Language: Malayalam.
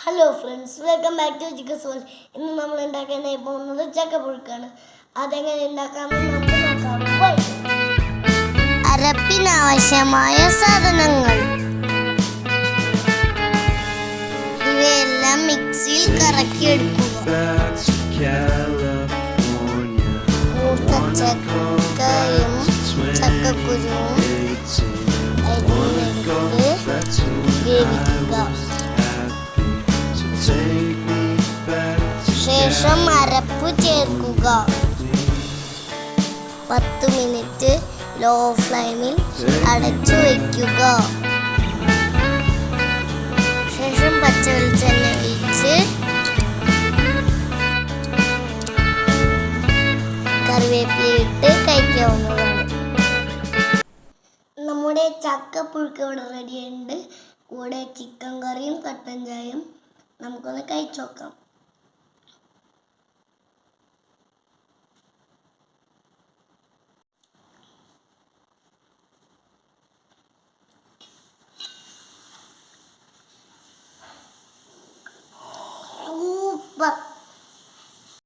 Hello friends, welcome back to chicken soul. ഇന്ന് നമ്മൾ ഉണ്ടാക്കാനായി പോകുന്നത് ചക്കപ്പുഴുക്കാണ്. അതെങ്ങനെ ഉണ്ടാക്കാമെന്ന് നമുക്ക് നോക്കാം. അരപ്പിനാവശ്യമായ സാധനങ്ങൾ ഇവയെല്ലാം മിക്സിയിൽ കറക്കിയെടുക്കുക. ചക്കയും ചക്കക്കുരുവും അരിഞ്ഞെടുത്ത് വേവിക്കുക. ശേഷം അരപ്പ് ചേർക്കുക. 10 മിനിറ്റ് ലോ ഫ്ലെയിമിൽ അടച്ചു വയ്ക്കുക. ശേഷം പച്ചവെളിച്ചെണ്ണ ഒഴിച്ച് കറിവേപ്പിലയിട്ട് കഴിക്കാവുന്നതാണ്. നമ്മുടെ ചക്കപ്പുഴുക്ക് ഇവിടെ റെഡിയുണ്ട്. കൂടെ ചിക്കൻ കറിയും കട്ടൻ ചായയും. നമുക്കൊന്ന് കഴിച്ചു നോക്കാം.